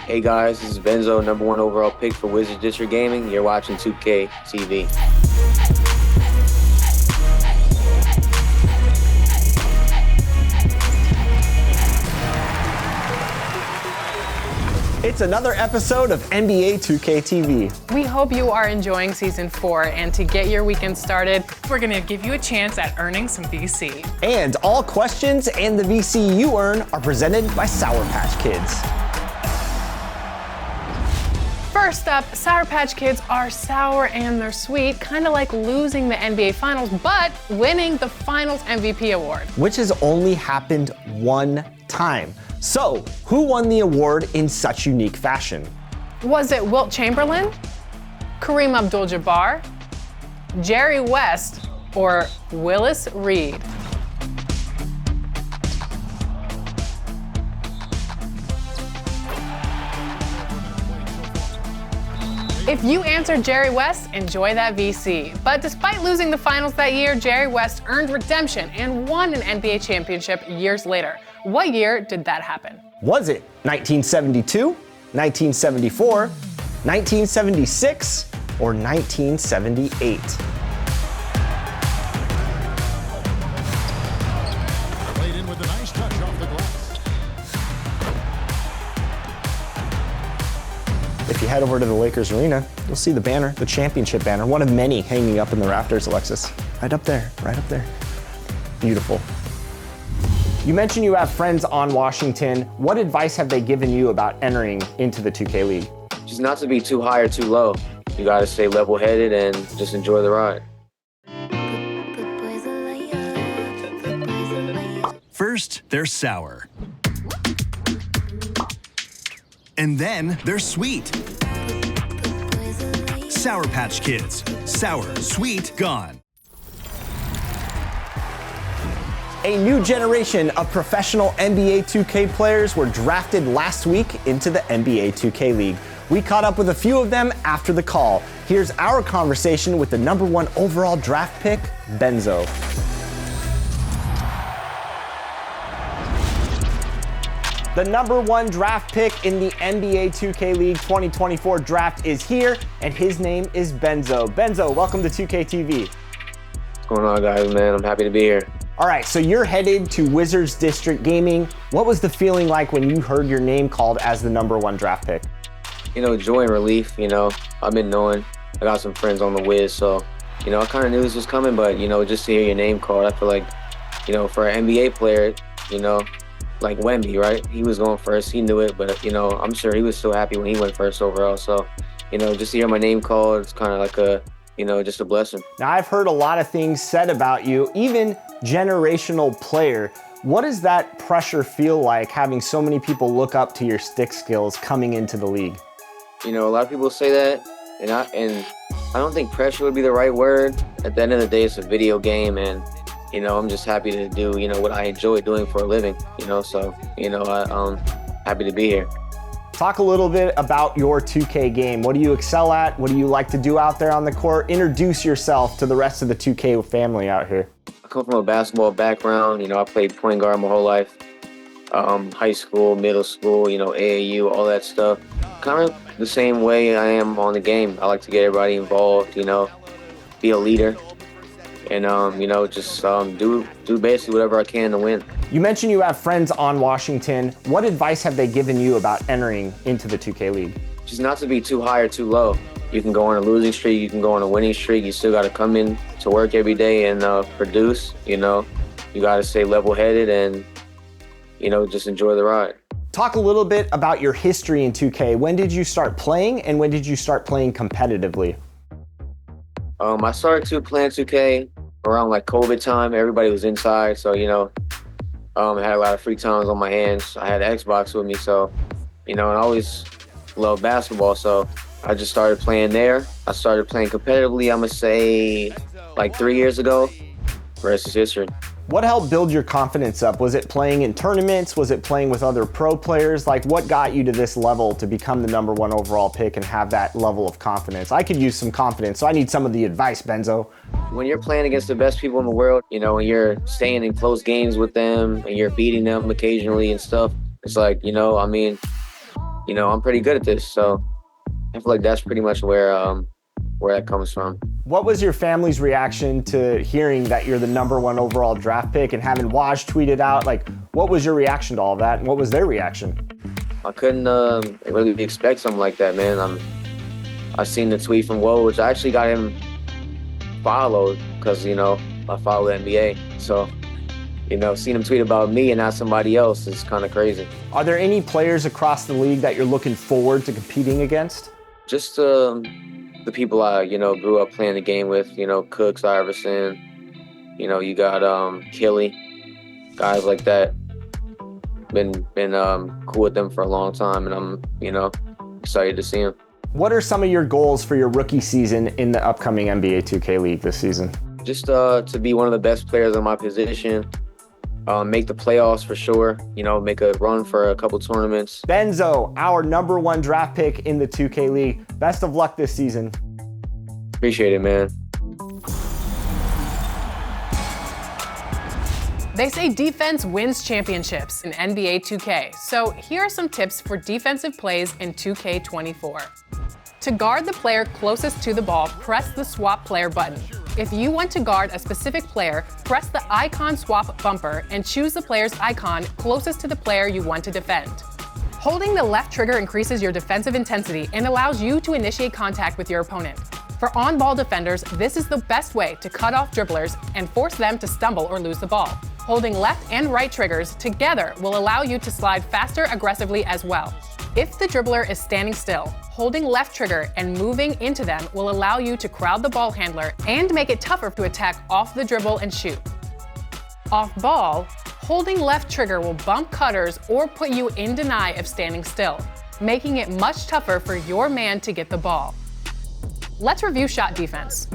Hey guys, this is Benzo, #1 overall pick for Wizards District Gaming. You're watching 2K TV. It's another episode of NBA 2K TV. We hope you are enjoying Season 4, and to get your weekend started, we're going to give you a chance at earning some VC. And all questions and the VC you earn are presented by Sour Patch Kids. First up, Sour Patch Kids are sour and they're sweet, kind of like losing the NBA Finals, but winning the Finals MVP award. Which has only happened one time. So, who won the award in such unique fashion? Was it Wilt Chamberlain, Kareem Abdul-Jabbar, Jerry West, or Willis Reed? If you answered Jerry West, enjoy that VC. But despite losing the finals that year, Jerry West earned redemption and won an NBA championship years later. What year did that happen? Was it 1972, 1974, 1976, or 1978? Played in with a nice touch off the glass. If you head over to the Lakers arena, you'll see the banner, the championship banner, one of many hanging up in the rafters, Alexis. Right up there, right up there. Beautiful. You mentioned you have friends on Washington. What advice have they given you about entering into the 2K League? Just not to be too high or too low. You gotta stay level-headed and just enjoy the ride. First, they're sour. And then they're sweet. Sour Patch Kids. Sour, sweet, gone. A new generation of professional NBA 2K players were drafted last week into the NBA 2K League. We caught up with a few of them after the call. Here's our conversation with the #1 overall draft pick, Benzo. The #1 draft pick in the NBA 2K League 2024 draft is here, and his name is Benzo. Benzo, welcome to 2K TV. What's going on, guys, man? I'm happy to be here. All right, so you're headed to Wizards District Gaming. What was the feeling like when you heard your name called as the #1 draft pick? You know, joy and relief, I've been knowing. I got some friends on the Wiz, so, I kind of knew this was coming, but, just to hear your name called, I feel like, for an NBA player, like Wemby, right? He was going first, he knew it, but, I'm sure he was still happy when he went first overall. So, just to hear my name called, it's kind of like a, just a blessing. Now, I've heard a lot of things said about you, even generational player. What does that pressure feel like, having so many people look up to your stick skills coming into the league? A lot of people say that, and I don't think pressure would be the right word. At the end of the day, it's a video game, and I'm just happy to do what I enjoy doing for a living. So I'm happy to be here. Talk a little bit about your 2K game. What do you excel at? What do you like to do out there on the court? Introduce yourself to the rest of the 2K family out here. I come from a basketball background. I played point guard my whole life. High school, middle school, AAU, all that stuff. Kind of the same way I am on the game. I like to get everybody involved, be a leader. And, just do basically whatever I can to win. You mentioned you have friends on Washington. What advice have they given you about entering into the 2K League? Just not to be too high or too low. You can go on a losing streak, you can go on a winning streak. You still got to come in to work every day and produce, You got to stay level-headed and, just enjoy the ride. Talk a little bit about your history in 2K. When did you start playing, and when did you start playing competitively? I started playing 2K around like COVID time. Everybody was inside, so I had a lot of free times on my hands. I had Xbox with me, so and I always loved basketball, so I just started playing there. I started playing competitively, I'm gonna say like 3 years ago. The rest is history. What helped build your confidence up? Was it playing in tournaments? Was it playing with other pro players? Like, what got you to this level to become the #1 overall pick and have that level of confidence? I could use some confidence, so I need some of the advice, Benzo. When you're playing against the best people in the world, and you're staying in close games with them and you're beating them occasionally and stuff, it's like, you know, I'm pretty good at this. So I feel like that's pretty much where that comes from. What was your family's reaction to hearing that you're the #1 overall draft pick and having Waj tweeted out? Like, what was your reaction to all of that, and what was their reaction? I couldn't really expect something like that, man. I seen the tweet from Woj, which I actually got him followed because, you know, I follow the NBA. So, you know, seeing him tweet about me and not somebody else is kind of crazy. Are there any players across the league that you're looking forward to competing against? Just the people I, you know, grew up playing the game with, you know, Cooks, Iverson, you know, you got Killy, guys like that. Been cool with them for a long time, and I'm, you know, excited to see them. What are some of your goals for your rookie season in the upcoming NBA 2K League this season? Just to be one of the best players in my position, make the playoffs for sure, you know, make a run for a couple tournaments. Benzo, our #1 draft pick in the 2K League. Best of luck this season. Appreciate it, man. They say defense wins championships in NBA 2K, so here are some tips for defensive plays in 2K24. To guard the player closest to the ball, press the swap player button. If you want to guard a specific player, press the icon swap bumper and choose the player's icon closest to the player you want to defend. Holding the left trigger increases your defensive intensity and allows you to initiate contact with your opponent. For on-ball defenders, this is the best way to cut off dribblers and force them to stumble or lose the ball. Holding left and right triggers together will allow you to slide faster aggressively as well. If the dribbler is standing still, holding left trigger and moving into them will allow you to crowd the ball handler and make it tougher to attack off the dribble and shoot. Off ball, holding left trigger will bump cutters or put you in deny of standing still, making it much tougher for your man to get the ball. Let's review shot defense.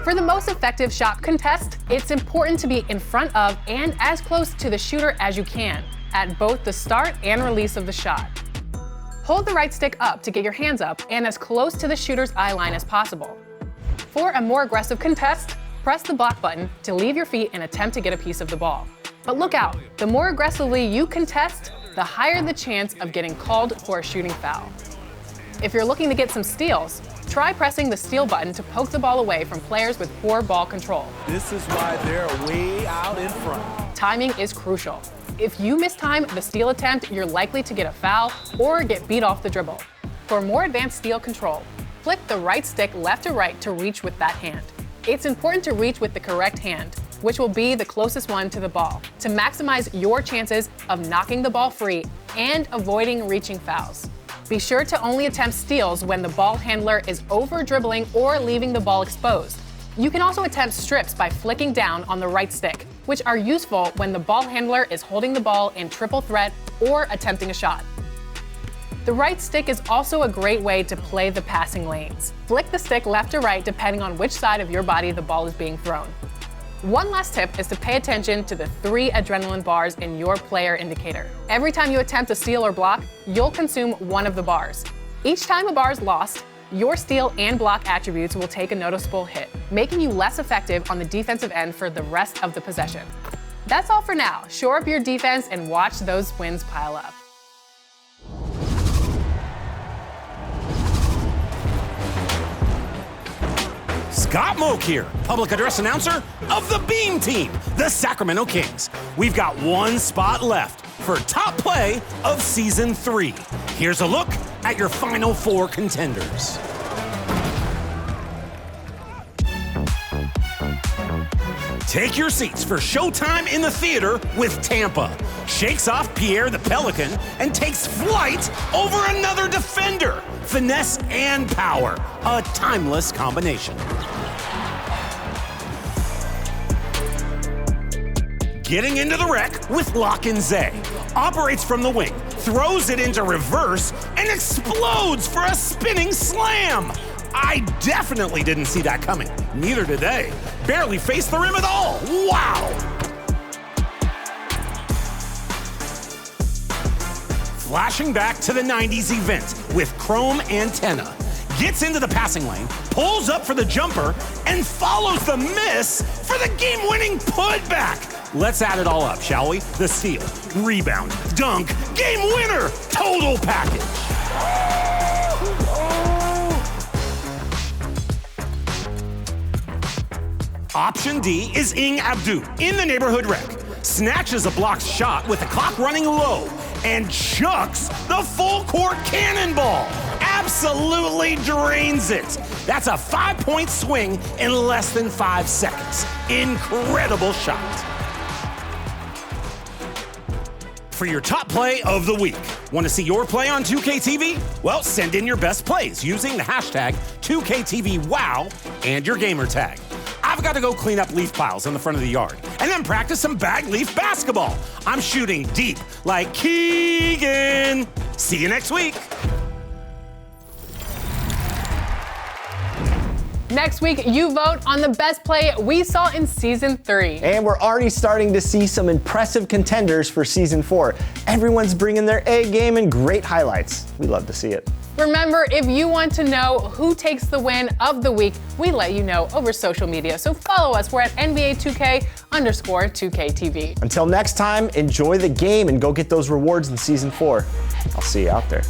For the most effective shot contest, it's important to be in front of and as close to the shooter as you can at both the start and release of the shot. Hold the right stick up to get your hands up and as close to the shooter's eye line as possible. For a more aggressive contest, press the block button to leave your feet and attempt to get a piece of the ball. But look out, the more aggressively you contest, the higher the chance of getting called for a shooting foul. If you're looking to get some steals, try pressing the steal button to poke the ball away from players with poor ball control. This is why they're way out in front. Timing is crucial. If you mistime the steal attempt, you're likely to get a foul or get beat off the dribble. For more advanced steal control, flick the right stick left to right to reach with that hand. It's important to reach with the correct hand, which will be the closest one to the ball, to maximize your chances of knocking the ball free and avoiding reaching fouls. Be sure to only attempt steals when the ball handler is over dribbling or leaving the ball exposed. You can also attempt strips by flicking down on the right stick, which are useful when the ball handler is holding the ball in triple threat or attempting a shot. The right stick is also a great way to play the passing lanes. Flick the stick left or right depending on which side of your body the ball is being thrown. One last tip is to pay attention to the 3 adrenaline bars in your player indicator. Every time you attempt a steal or block, you'll consume one of the bars. Each time a bar is lost, your steal and block attributes will take a noticeable hit, making you less effective on the defensive end for the rest of the possession. That's all for now. Shore up your defense and watch those wins pile up. Scott Moak here, public address announcer of the Beam Team, the Sacramento Kings. We've got one spot left for top play of Season 3. Here's a look at your Final 4 contenders. Take your seats for showtime in the theater with Tampa. Shakes off Pierre the Pelican and takes flight over another defender. Finesse and power, a timeless combination. Getting into the wreck with Lock and Zay. Operates from the wing, throws it into reverse, and explodes for a spinning slam. I definitely didn't see that coming. Neither did they. Barely faced the rim at all. Wow! Flashing back to the 90s event with Chrome Antenna. Gets into the passing lane, pulls up for the jumper, and follows the miss for the game-winning putback. Let's add it all up, shall we? The steal, rebound, dunk, game winner, total package. Option D is Ing Abdu in the neighborhood wreck. Snatches a blocked shot with the clock running low and chucks the full court cannonball. Absolutely drains it. That's a 5-point swing in less than 5 seconds. Incredible shot. For your top play of the week. Want to see your play on 2KTV? Well, send in your best plays using the hashtag 2KTVWOW and your gamer tag. I've got to go clean up leaf piles in the front of the yard and then practice some bag leaf basketball. I'm shooting deep like Keegan. See you next week. Next week, you vote on the best play we saw in Season 3. And we're already starting to see some impressive contenders for Season 4. Everyone's bringing their A game and great highlights. We love to see it. Remember, if you want to know who takes the win of the week, we let you know over social media. So follow us. We're at NBA2K_2KTV. Until next time, enjoy the game and go get those rewards in Season 4. I'll see you out there.